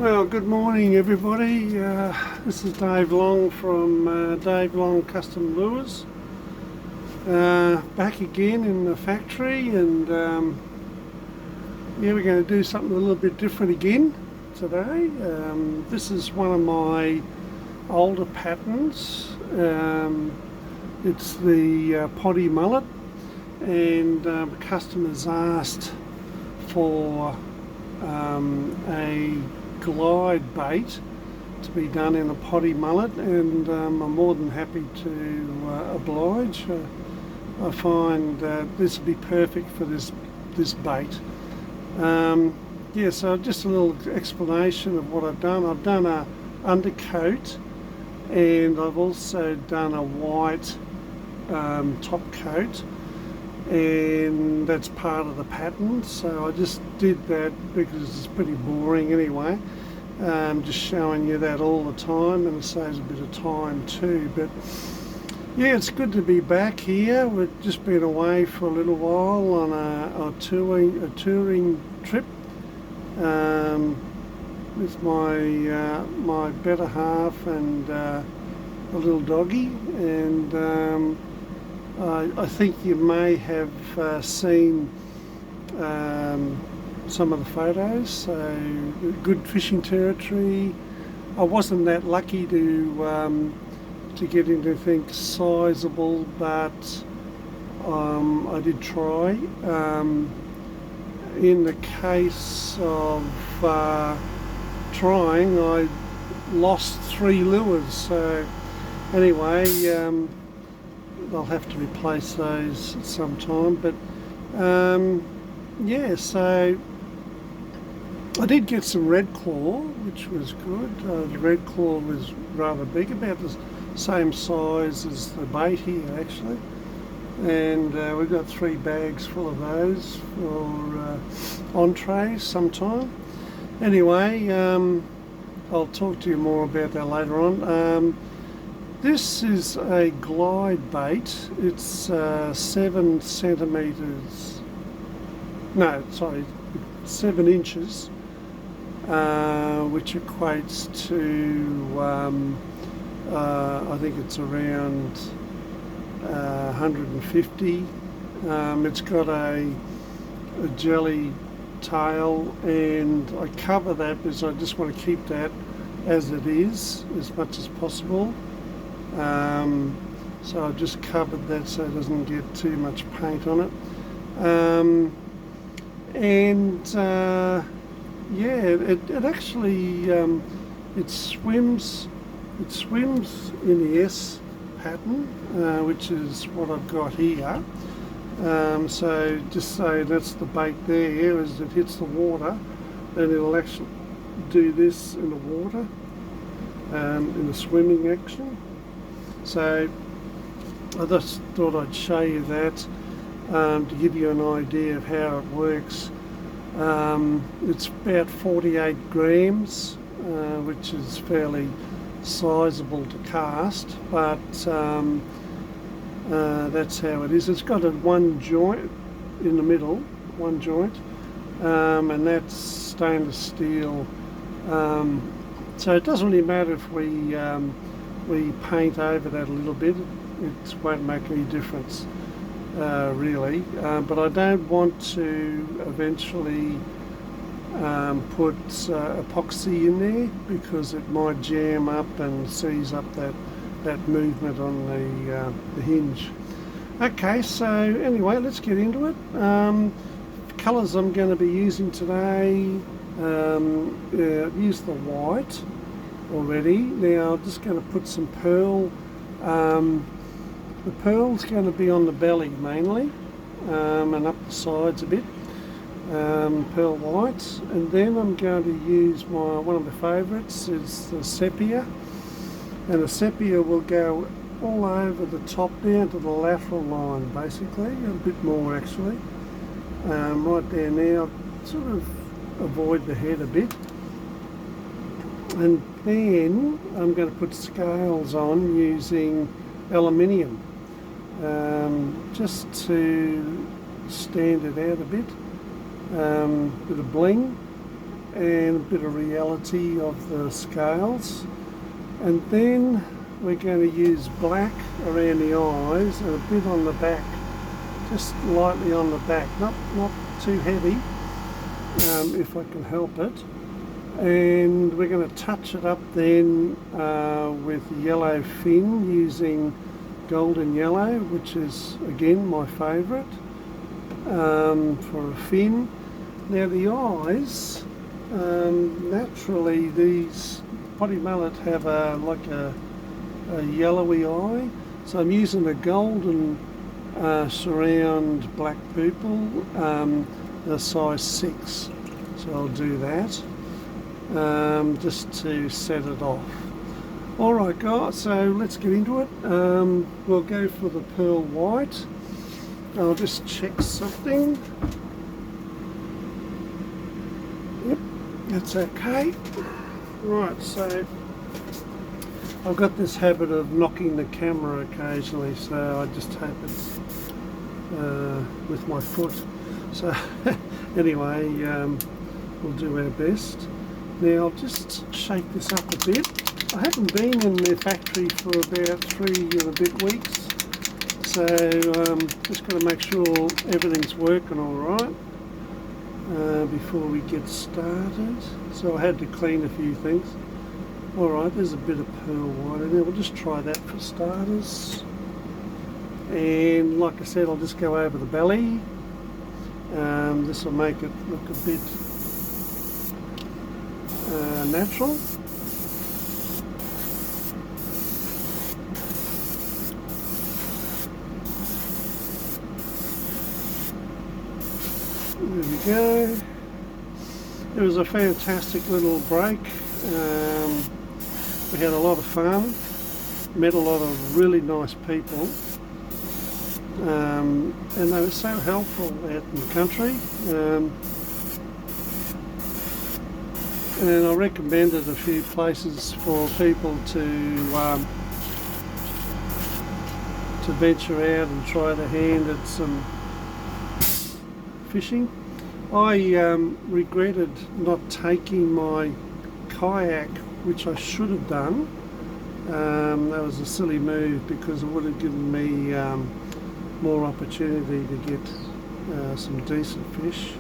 Well, good morning everybody. This is Dave Long from Dave Long Custom Lures. Back again in the factory, and yeah, we're going to do something a little bit different again today. This is one of my older patterns. It's the potty mullet, and customers asked for a glide bait to be done in a potty mullet, and I'm more than happy to oblige. I find this would be perfect for this bait. Yeah, so just a little explanation of what I've done. I've done a undercoat, and I've also done a white top coat, and that's part of the pattern. So I just did that because it's pretty boring anyway. Just showing you that all the time, and it saves a bit of time too. But yeah, it's good to be back here. We've just been away for a little while on a touring trip with my better half and a little doggy, and I think you may have seen some of the photos. So good fishing territory. I wasn't that lucky to get into things sizable, but I did try. In the case of trying, I lost 3 lures. So anyway, I'll have to replace those at some time. But yeah, so I did get some red claw, which was good. The red claw was rather big, about the same size as the bait here actually, and we've got 3 bags full of those for entrees sometime. Anyway, I'll talk to you more about that later on. This is a glide bait. It's 7 centimetres, no sorry, 7 inches, which equates to I think it's around 150. It's got a jelly tail, and I cover that because I just want to keep that as it is as much as possible. So I've just covered that so it doesn't get too much paint on it. And yeah, it actually it swims in the S pattern, which is what I've got here. So just say that's the bait there. As it hits the water, then it'll actually do this in the water, in the swimming action. So I just thought I'd show you that to give you an idea of how it works. It's about 48 grams, which is fairly sizable to cast, but that's how it is. It's got a one joint in the middle, one joint, and that's stainless steel. So it doesn't really matter if we paint over that a little bit. It won't make any difference really, but I don't want to eventually put epoxy in there because it might jam up and seize up that movement on the hinge. Okay, so anyway, let's get into it. Colours I'm going to be using today, I've used the white already. Now I'm just going to put some pearl. The pearl's going to be on the belly mainly, and up the sides a bit. Pearl whites, and then I'm going to use one of my favourites is the sepia, and the sepia will go all over the top down to the lateral line, basically a bit more actually, right there. Now sort of avoid the head a bit, and then I'm going to put scales on using aluminium, just to stand it out a bit, bit of bling, and a bit of reality of the scales. And then we're going to use black around the eyes and a bit on the back, just lightly on the back, not too heavy, if I can help it. And we're going to touch it up then with yellow fin using golden yellow, which is again my favourite for a fin. Now the eyes, naturally these potty mullet have like a yellowy eye, so I'm using a golden surround black pupil, a size 6, so I'll do that just to set it off. Alright guys, so let's get into it. We'll go for the pearl white. I'll just check something. Yep, that's okay. Right, so I've got this habit of knocking the camera occasionally, so I just hope it's with my foot. So anyway, we'll do our best. Now I'll just shake this up a bit. I haven't been in the factory for about 3 and a bit weeks, so just got to make sure everything's working all right before we get started. So I had to clean a few things. Alright, there's a bit of pearl white in there. We'll just try that for starters. And like I said, I'll just go over the belly. This will make it look a bit natural. There we go. It was a fantastic little break. We had a lot of fun, met a lot of really nice people, and they were so helpful out in the country. And I recommended a few places for people to venture out and try their hand at some fishing. I regretted not taking my kayak, which I should have done. That was a silly move because it would have given me more opportunity to get some decent fish.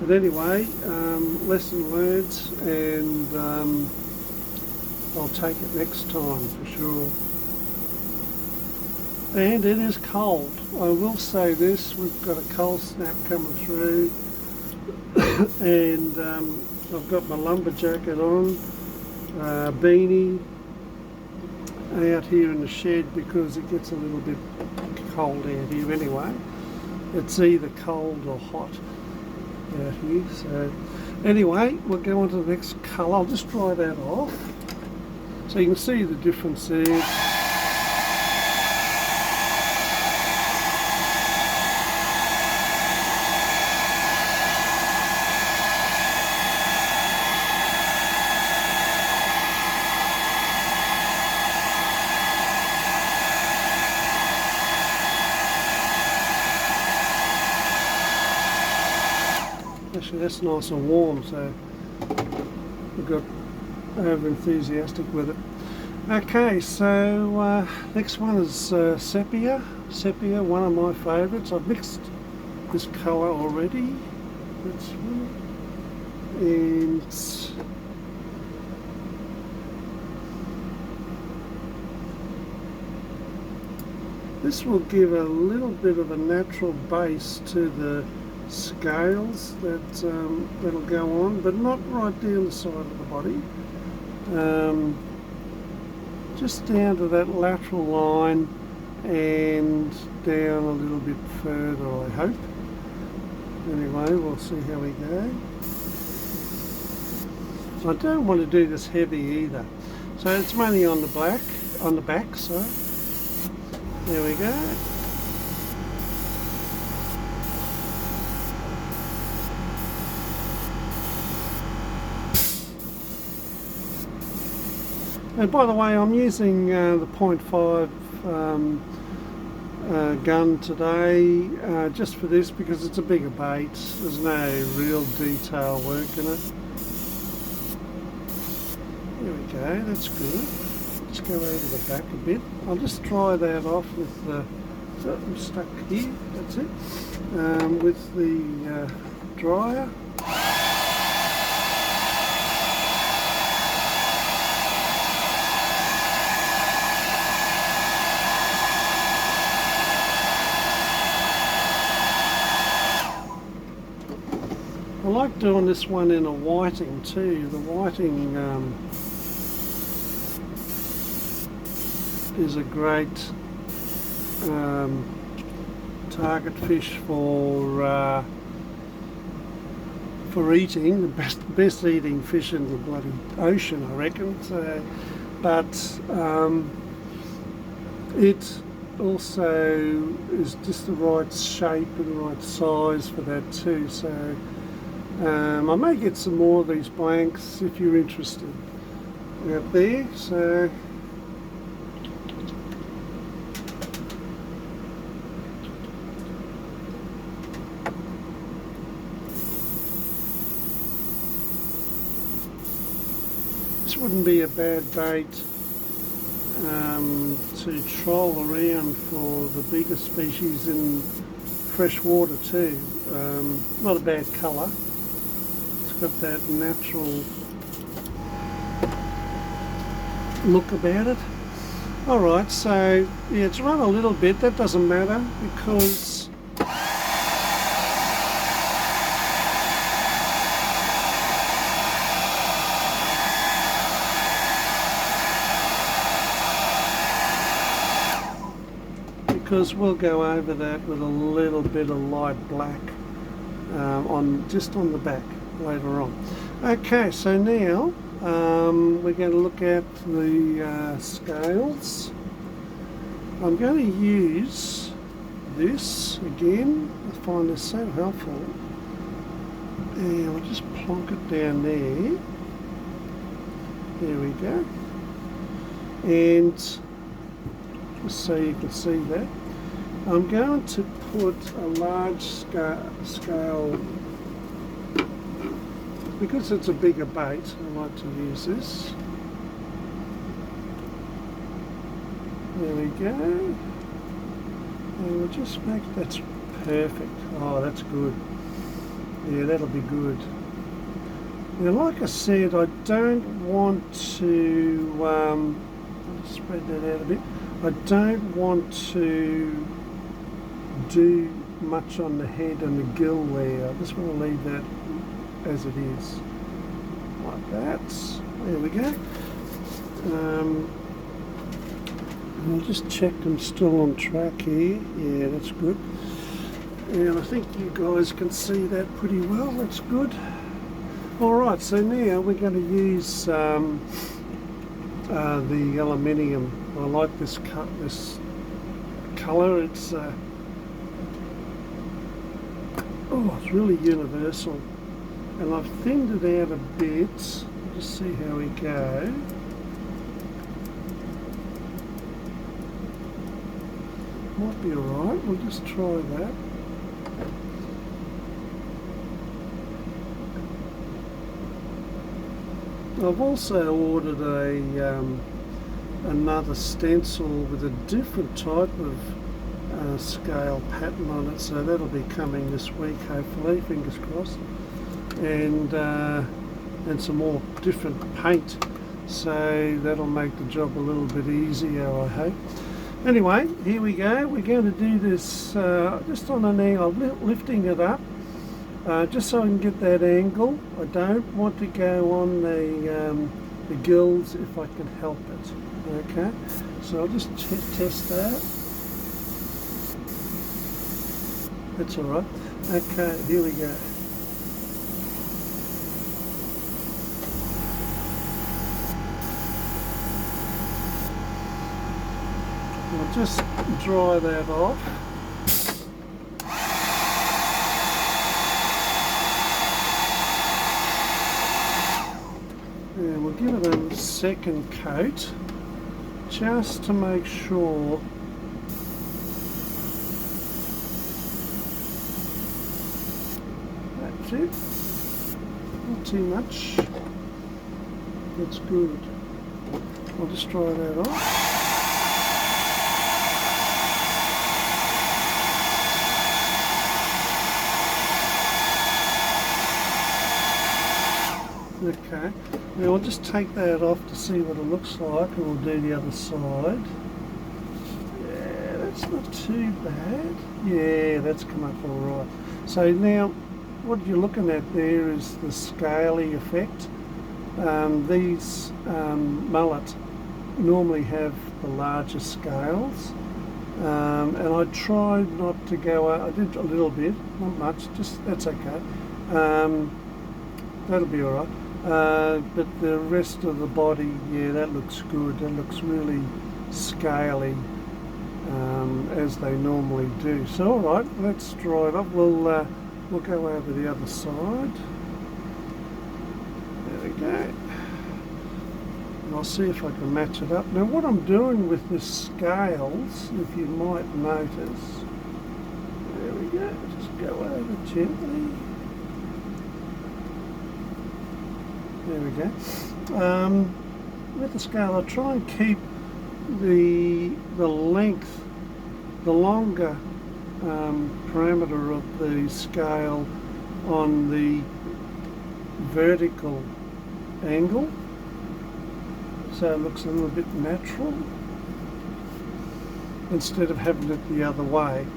But anyway, lesson learned, and I'll take it next time for sure. And it is cold. I will say this, we've got a cold snap coming through and I've got my lumber jacket on, beanie, out here in the shed because it gets a little bit cold out here anyway. It's either cold or hot out here. So anyway, we'll go on to the next colour. I'll just dry that off so you can see the difference there. Actually, that's nice and warm, so we got over enthusiastic with it. Okay, so next one is sepia. Sepia, one of my favourites. I've mixed this colour already. That's one. And this will give a little bit of a natural base to the scales that'll go on, but not right down the side of the body, just down to that lateral line and down a little bit further, I hope. Anyway, we'll see how we go. So I don't want to do this heavy either, so it's mainly on the back, so there we go. And by the way, I'm using the 0.5 gun today just for this because it's a bigger bait. There's no real detail work in it. There we go, that's good. Let's go over the back a bit. I'll just dry that off with the, so I'm stuck here, that's it, with the dryer. I like doing this one in a whiting too. The whiting is a great target fish for eating. The best eating fish in the bloody ocean, I reckon. So, but it also is just the right shape and the right size for that too. So. I may get some more of these blanks if you're interested out there. So this wouldn't be a bad bait to troll around for the bigger species in fresh water too. Not a bad colour. Got that natural look about it. Alright, so yeah, it's run a little bit, that doesn't matter because we'll go over that with a little bit of light black just on the back later on. Okay, so now we're going to look at the scales. I'm going to use this again. I find this so helpful. And I'll just plonk it down there. There we go. And just so you can see that, I'm going to put a large scale. Because it's a bigger bait, I like to use this. There we go. And we'll just make, that's perfect. Oh, that's good. Yeah, that'll be good. Now, like I said, I don't want to, I'll just spread that out a bit. I don't want to do much on the head and the gill there. I just want to leave that as it is, like that. There we go. I'll just check I'm still on track here. Yeah, that's good. And I think you guys can see that pretty well. That's good. Alright, so now we're going to use the aluminium. I like this colour. It's it's really universal. And I've thinned it out a bit. Just see how we go. Might be alright, we'll just try that. I've also ordered another stencil with a different type of scale pattern on it, so that'll be coming this week hopefully, fingers crossed. And some more different paint, so that'll make the job a little bit easier, I hope. Anyway, here we go. We're going to do this just on an angle, lifting it up, just so I can get that angle. I don't want to go on the gills if I can help it. Okay, so I'll just test that. That's all right. Okay, here we go. I'll just dry that off. And we'll give it a second coat just to make sure that's it. Not too much. That's good. I'll just dry that off. Okay, now we'll just take that off to see what it looks like, and we'll do the other side. Yeah, that's not too bad. Yeah, that's come up all right. So now, what you're looking at there is the scaly effect. These mullet normally have the larger scales, and I tried not to go out. I did a little bit, not much, just that's okay. That'll be all right. But the rest of the body, yeah, that looks good. That looks really scaly, as they normally do. So, all right, let's dry it up. We'll go over the other side. There we go. And I'll see if I can match it up. Now, what I'm doing with the scales, if you might notice, there we go. Just go over gently. There we go. With the scale, I try and keep the length, the longer parameter of the scale on the vertical angle, so it looks a little bit natural instead of having it the other way.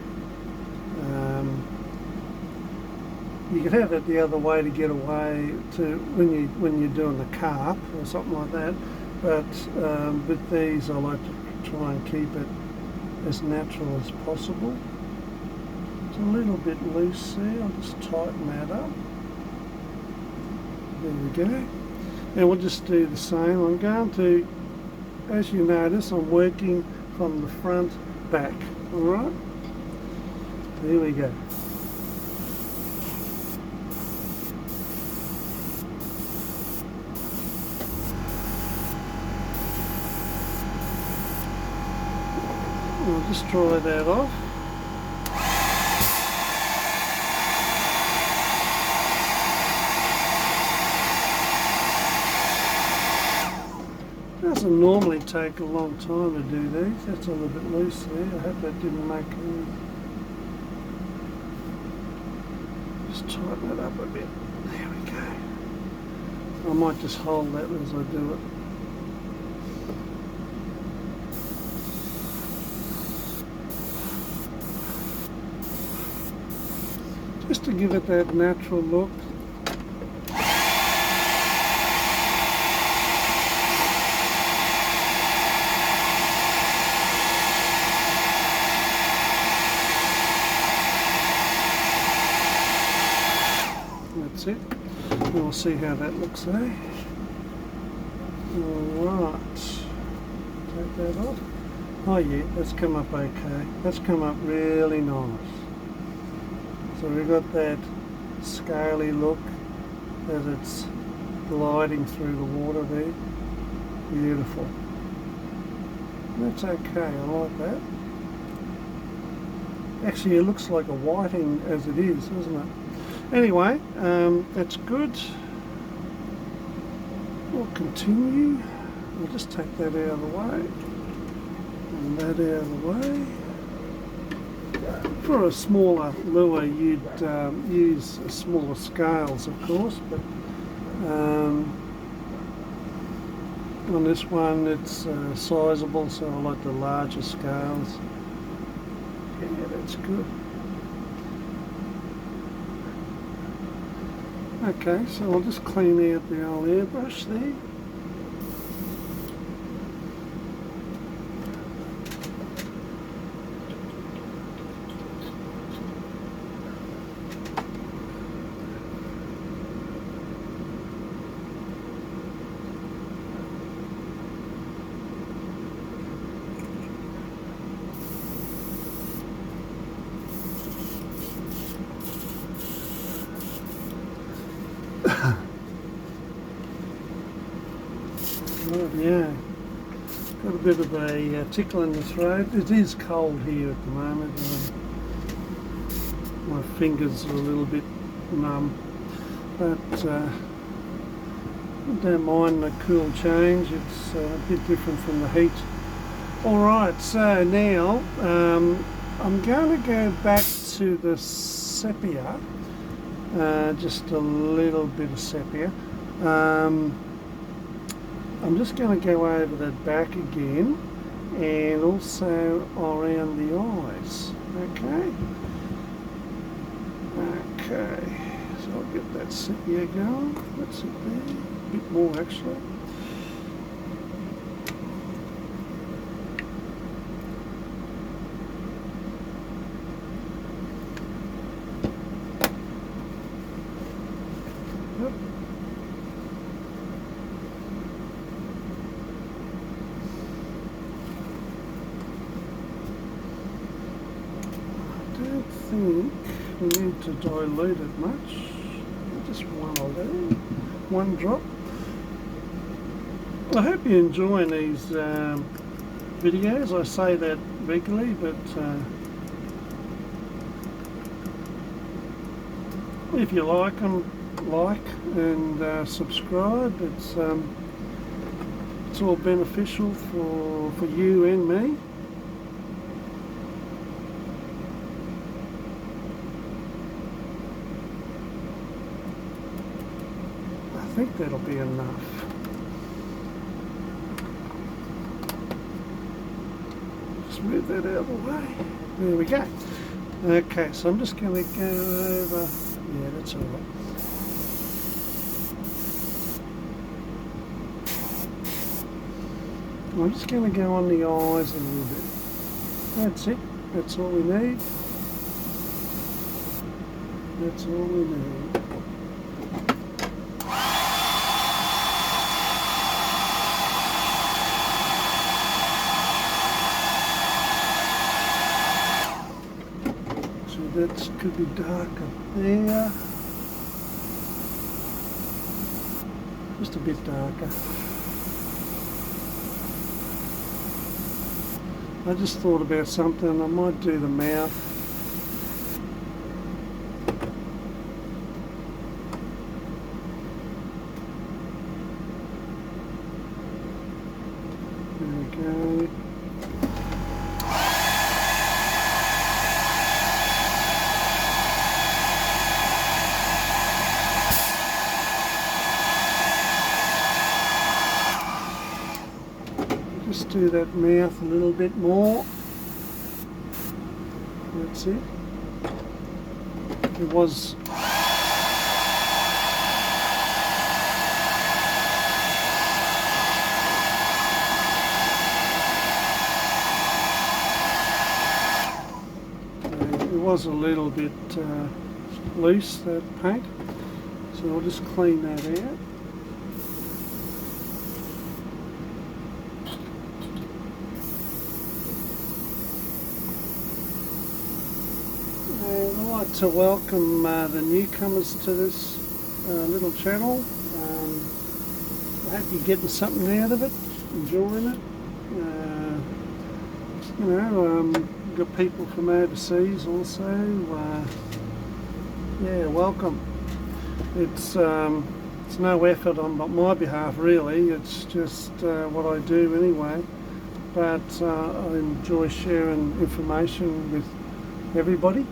You could have it the other way to get away to when you're doing the carp or something like that, but with these I like to try and keep it as natural as possible. It's a little bit loose there, I'll just tighten that up. There we go. Now we'll just do the same. I'm going to, as you notice, I'm working from the front back, alright? There we go. I'll just dry that off. It doesn't normally take a long time to do these. That's a little bit loose there. I hope that didn't make any. Just tighten it up a bit. There we go. I might just hold that as I do it. Just to give it that natural look. That's it. And we'll see how that looks there. Alright. Take that off. Oh yeah, that's come up okay. That's come up really nice. So we've got that scaly look as it's gliding through the water there. Beautiful. That's okay, I like that. Actually, it looks like a whiting as it is, doesn't it? Anyway, that's good. We'll continue. We'll just take that out of the way. And that out of the way. For a smaller lure, you'd use smaller scales, of course, but on this one it's sizable, so I like the larger scales. Yeah, that's good. Okay, so I'll just clean out the old airbrush there. Oh, yeah, got a bit of a tickle in the throat. It is cold here at the moment. My fingers are a little bit numb, but Don't mind the cool change, it's a bit different from the heat. Alright, so now I'm going to go back to the sepia, just a little bit of sepia. I'm just going to go over the back again and also around the eyes. Okay. Okay, so I'll get that sepia going. That's it there. A bit more actually. Yep. I don't think we need to dilute it much. Just one will do. One drop. I hope you're enjoying these videos. I say that regularly, but if you like them, like and subscribe. It's all beneficial for you and me. I think that'll be enough. Just move that out of the way. There we go. Okay, so I'm just going to go over. Yeah, that's all right. I'm just going to go on the eyes a little bit. That's it. That's all we need. That's all we need. That could be darker there, just a bit darker. I just thought about something. I might do the mouth. There we go. Just do that mouth a little bit more. That's it. It was a little bit loose, that paint, so I'll just clean that out. I'd like to welcome the newcomers to this little channel. I hope you're getting something out of it, enjoying it. Got people from overseas also. Yeah, welcome. It's no effort on my behalf really. It's just what I do anyway. But I enjoy sharing information with everybody.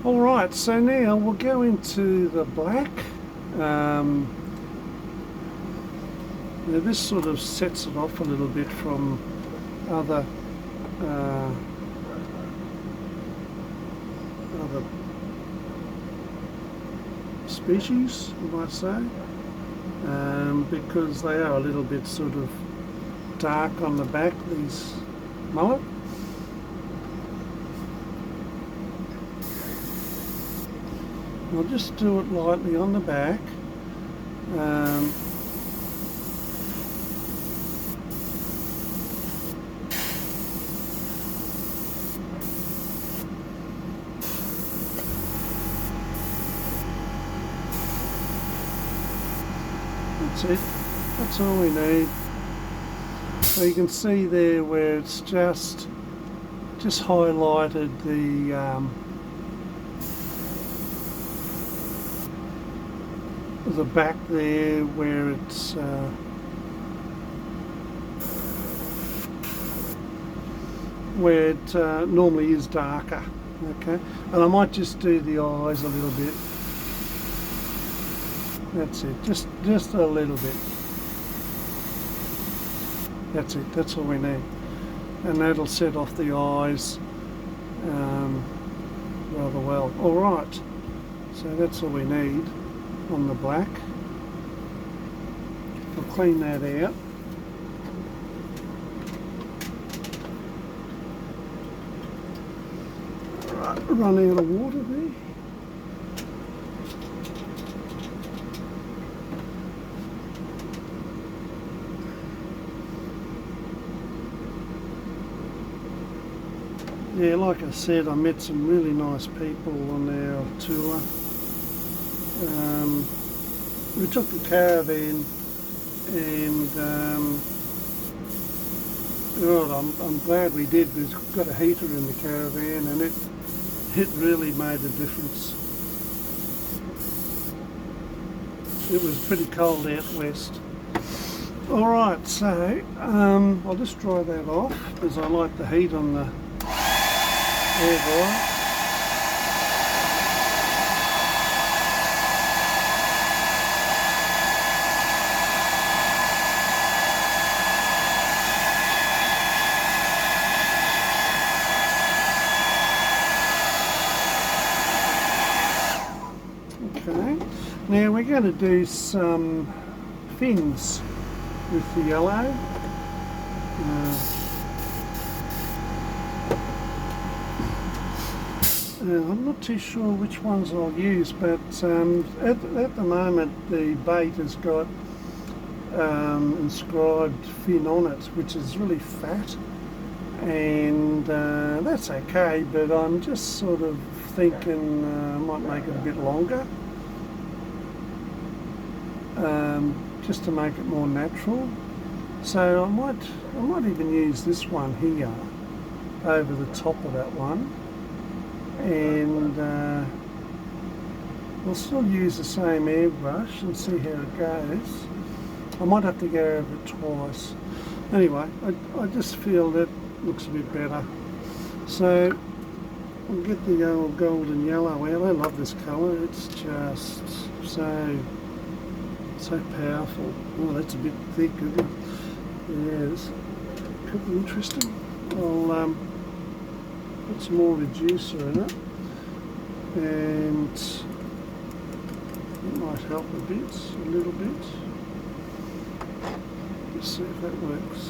Alright, so now we'll go into the black. Now this sort of sets it off a little bit from other species, you might say, because they are a little bit sort of dark on the back, these mullet. I'll just do it lightly on the back. That's it. That's all we need. So you can see there where it's just highlighted the back there where it's where it normally is darker. Okay, and I might just do the eyes a little bit. That's it, just a little bit. That's it, that's all we need. And that'll set off the eyes rather well. Alright, so that's all we need on the black. I'll clean that out. Right, run out of water there. Yeah, like I said, I met some really nice people on our tour. We took the caravan, and I'm glad we did. We've got a heater in the caravan, and it really made a difference. It was pretty cold out west. Alright, so I'll just dry that off because I like the heat on the air dryer. Okay, now we're going to do some fins with the yellow. I'm not too sure which ones I'll use, but at the moment the bait has got inscribed fin on it, which is really fat, and that's okay, but I'm just sort of thinking I might make it a bit longer, just to make it more natural. So I might even use this one here over the top of that one, and we'll still use the same airbrush and see how it goes. I might have to go over it twice. Anyway, I just feel that looks a bit better. So we'll get the old golden yellow out. I love this colour. It's just so powerful. Oh, that's a bit thick, isn't it? Yes, could be interesting. I'll put some more reducer in it, and it might help a little bit. Let's see if that works.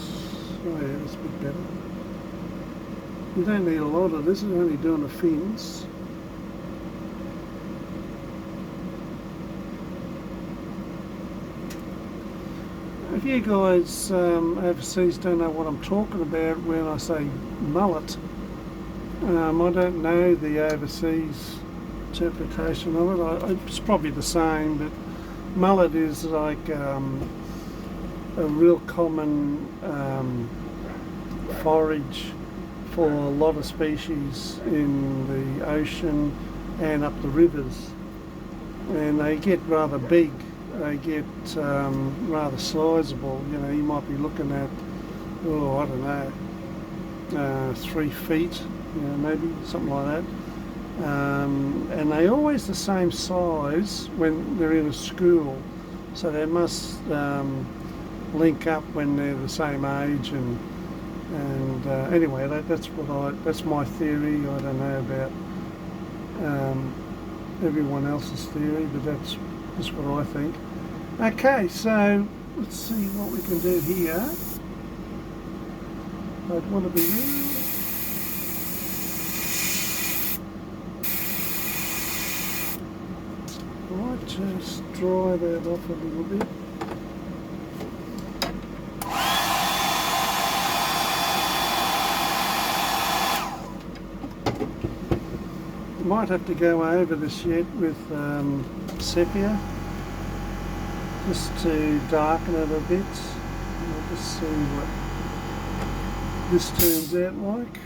Oh yeah, that's a bit better. You don't need a lot of this, it's only doing the fins. If you guys overseas don't know what I'm talking about when I say mullet, I don't know the overseas interpretation of it. It's probably the same, but mullet is like a real common forage for a lot of species in the ocean and up the rivers, and they get rather big. They get rather sizable. You know, you might be looking at, oh, I don't know, 3 feet, you know, maybe something like that. And they're always the same size when they're in a school, so they must link up when they're the same age. And anyway, that's my theory. I don't know about everyone else's theory, but that's what I think. Okay, so let's see what we can do here. I'd want to be right, just dry that off a little bit. Might have to go over this yet with sepia, just to darken it a bit. We'll just see what this turns out like.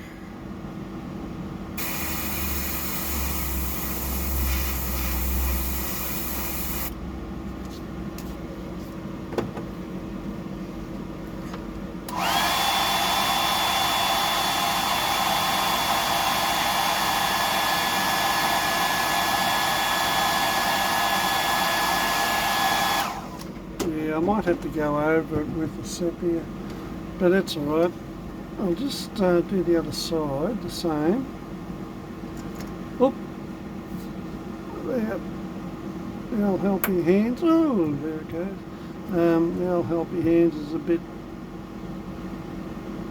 might have to go over it with the sepia, but that's alright. I'll just do the other side the same. Oop! There. The old helping hands. Oh, there it goes. The old helping hands is a bit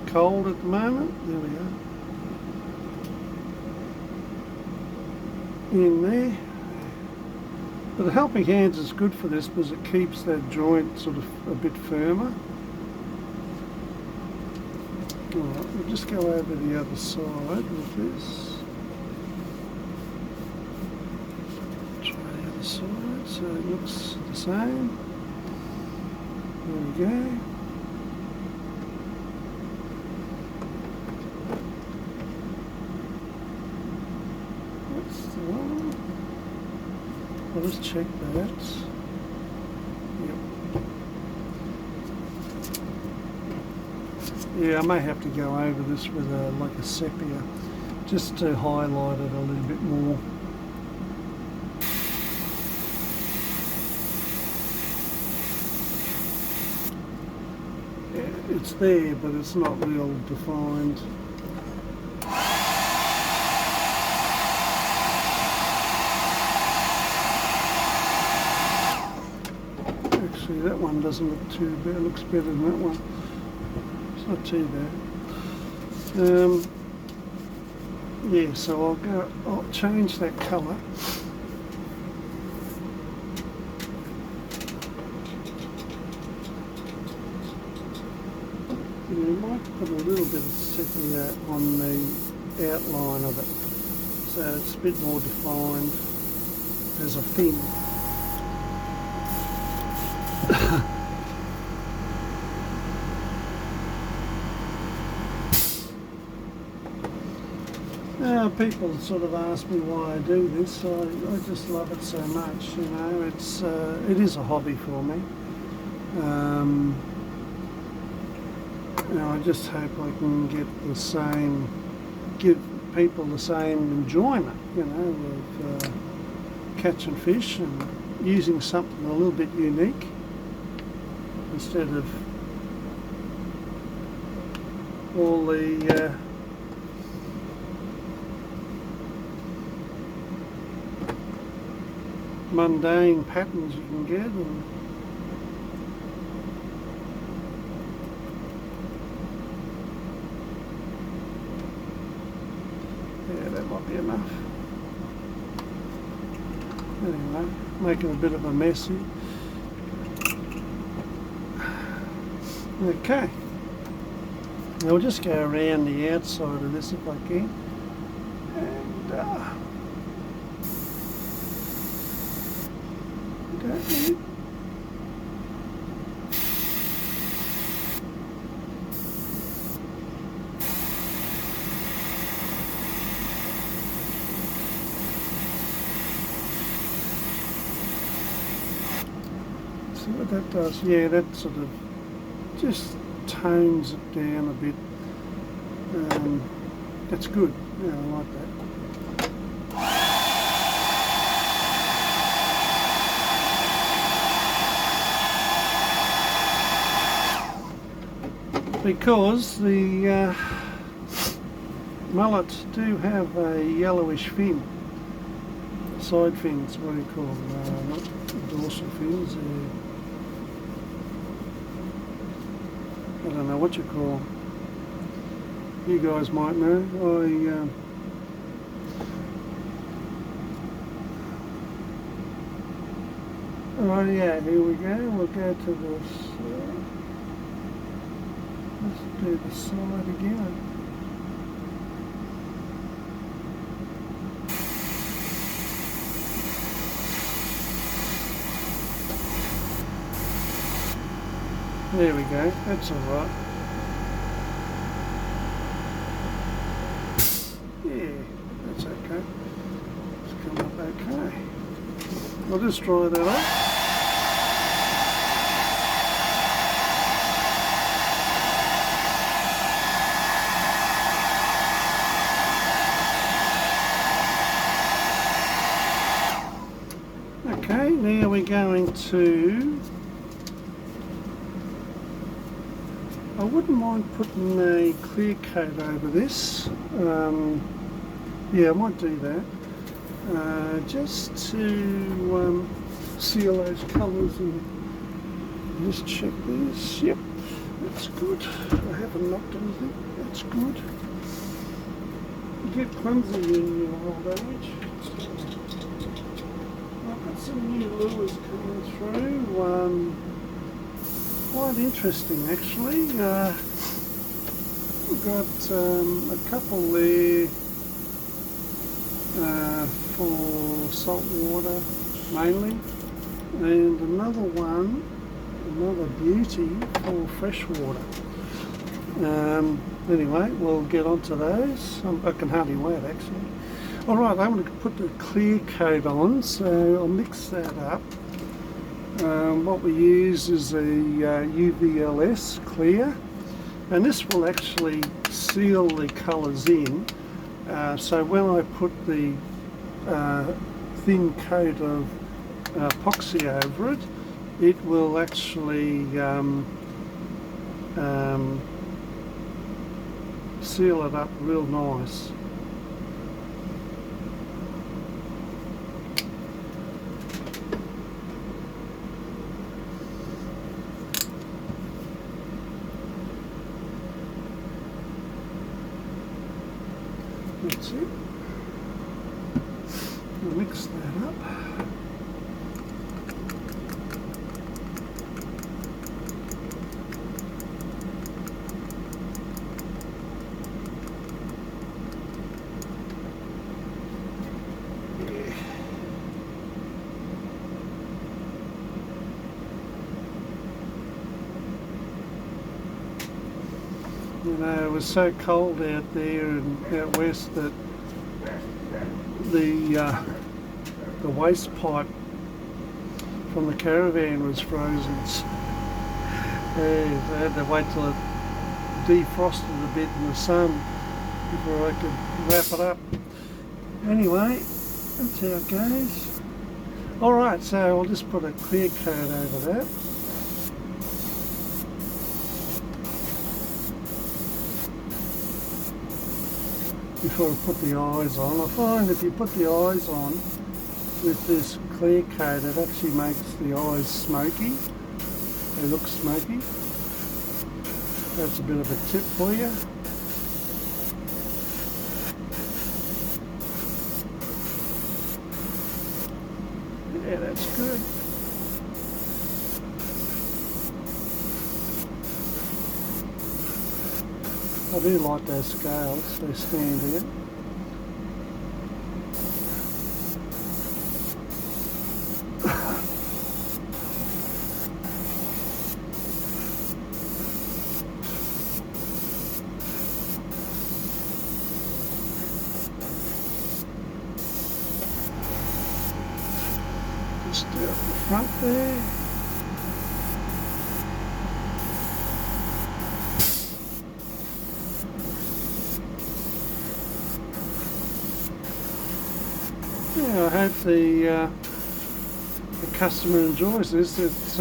cold at the moment. There we go. In there. But the helping hands is good for this because it keeps that joint sort of a bit firmer. Alright, we'll just go over the other side with this. Try the other side so it looks the same. There we go. That's the one. I'll just check that. Yep. Yeah, I may have to go over this with like a sepia just to highlight it a little bit more. Yeah, it's there, but it's not real defined. Actually, that one doesn't look too bad. It looks better than that one. It's not too bad. Yeah, so I'll change that colour. You might put a little bit of sepia on the outline of it, so it's a bit more defined as a fin. People sort of ask me why I do this. I just love it so much, you know. It is a hobby for me. You know, I just hope I can give people the same enjoyment, you know, of catching fish and using something a little bit unique instead of all the mundane patterns you can get. Yeah, that might be enough. Anyway, making a bit of a mess here. Okay. Now we'll just go around the outside of this if I can. And okay. See what that does? Yeah, that sort of just tones it down a bit. That's good. Yeah, I like that. Because the mullets do have a yellowish fin, side fins, what do you call them? Not dorsal fins. I don't know what you call them. You guys might know. Right, yeah, here we go. We'll go to this. Let's do the side again. There we go, that's alright. Yeah, that's okay. It's come up okay. I'll just dry that off. Okay, now we're going to I wouldn't mind putting a clear coat over this. Yeah, I might do that. Just to seal those colours and just check this. Yep, that's good. I haven't knocked anything. That's good. You get clumsy in your old age. I've got some new lures coming through. Quite interesting actually. We've got a couple there for salt water mainly, and another beauty for freshwater. Anyway, we'll get onto those. I can hardly wait actually. Alright, I'm going to put the clear coat on, so I'll mix that up. What we use is a UVLS clear, and this will actually seal the colours in, so when I put the thin coat of epoxy over it, it will actually seal it up real nice. That's it. We'll mix that up. You know, it was so cold out there and out west that the waste pipe from the caravan was frozen. So I had to wait till it defrosted a bit in the sun before I could wrap it up. Anyway, that's how it goes. Alright, so I'll just put a clear coat over that. Before I put the eyes on. I find if you put the eyes on with this clear coat, it actually makes the eyes smoky. They look smoky. That's a bit of a tip for you. Yeah, that's good. I do like those scales, they stand out. Just do it up the front there. Yeah, I hope the customer enjoys this. It's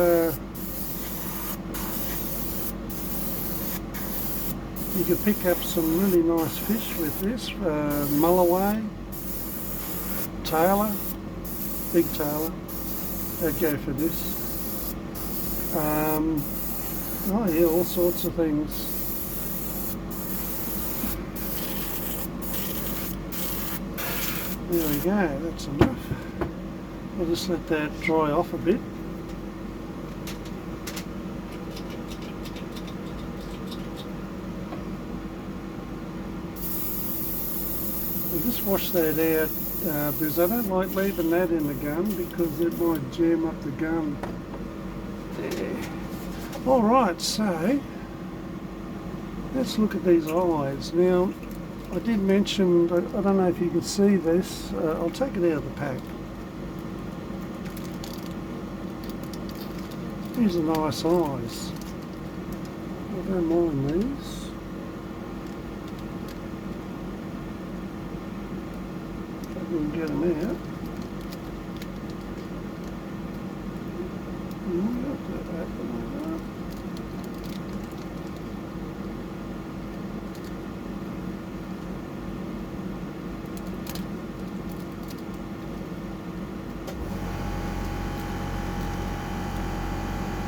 you can pick up some really nice fish with this. Mulloway, tailor, big tailor. I'd go for this. Oh yeah, all sorts of things. There we go, that's enough. I'll just let that dry off a bit. I'll just wash that out because I don't like leaving that in the gun because it might jam up the gun. There. Alright, so let's look at these eyes. Now, I did mention, I don't know if you can see this, I'll take it out of the pack. These are nice eyes. I don't mind these. If I can get them out.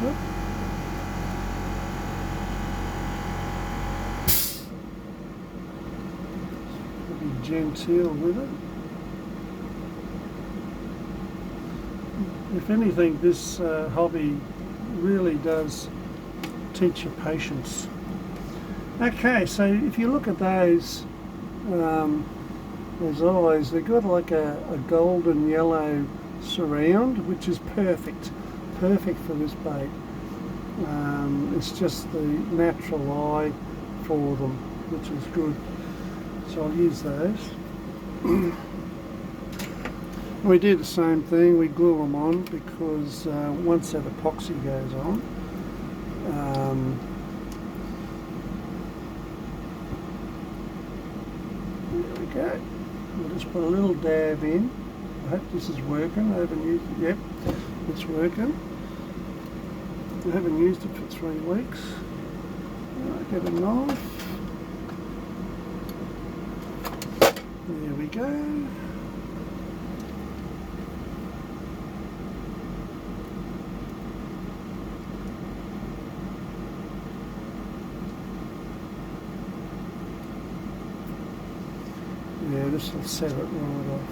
Whoop. Be genteel with it. If anything, this hobby really does teach you patience. Okay, so if you look at those, as always, they've got like a golden yellow surround, which is perfect for this bait. It's just the natural eye for them, which is good. So I'll use those. We do the same thing, we glue them on because once that epoxy goes on, there we go. We'll just put a little dab in. I hope this is working. I haven't used it. Yep, it's working. I haven't used it for 3 weeks. I'll get a knife. There we go. Yeah, this will set it right off.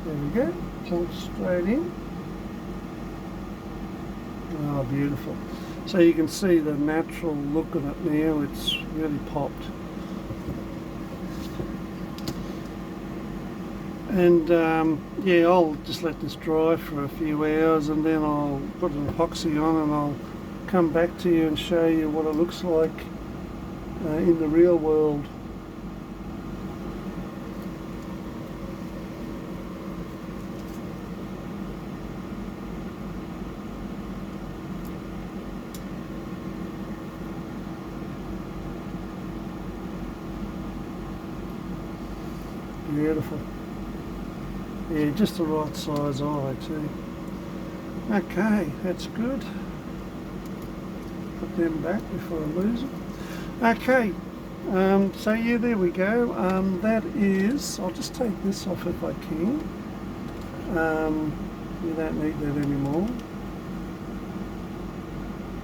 There we go, jump straight in. Oh, beautiful. So you can see the natural look of it now, it's really popped. And yeah, I'll just let this dry for a few hours and then I'll put an epoxy on and I'll come back to you and show you what it looks like in the real world. Beautiful. Yeah, just the right size eye too. Okay, that's good. Put them back before I lose them. Okay, so yeah, there we go. That is, I'll just take this off if I can. You don't need that anymore.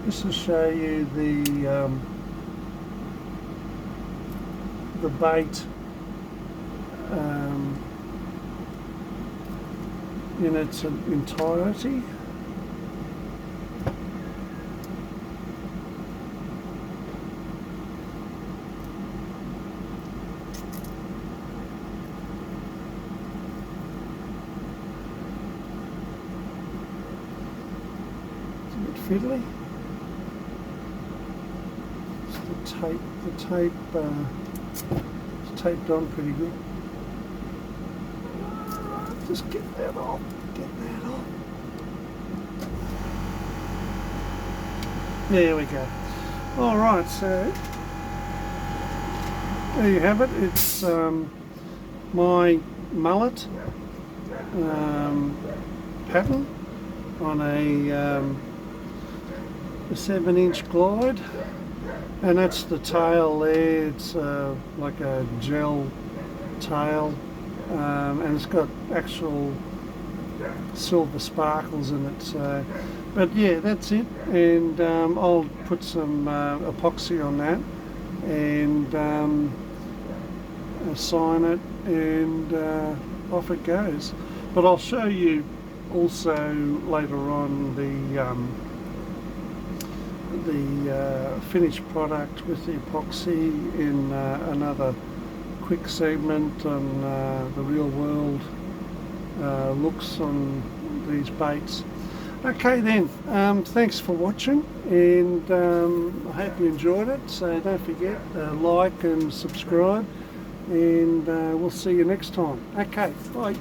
This will show you the bait in its entirety. It's a bit fiddly. It's the tape it's taped on pretty good. Just get that off, There we go. Alright, so there you have it. It's my mullet pattern on a 7-inch glide, and that's the tail there. It's like a gel tail, and it's got actual silver sparkles in it. So, but yeah, that's it, and I'll put some epoxy on that and sign it, and off it goes. But I'll show you also later on the finished product with the epoxy in another quick segment on the real world looks on these baits. Okay then, thanks for watching, and I hope you enjoyed it. So don't forget, like and subscribe, and we'll see you next time. Okay, bye.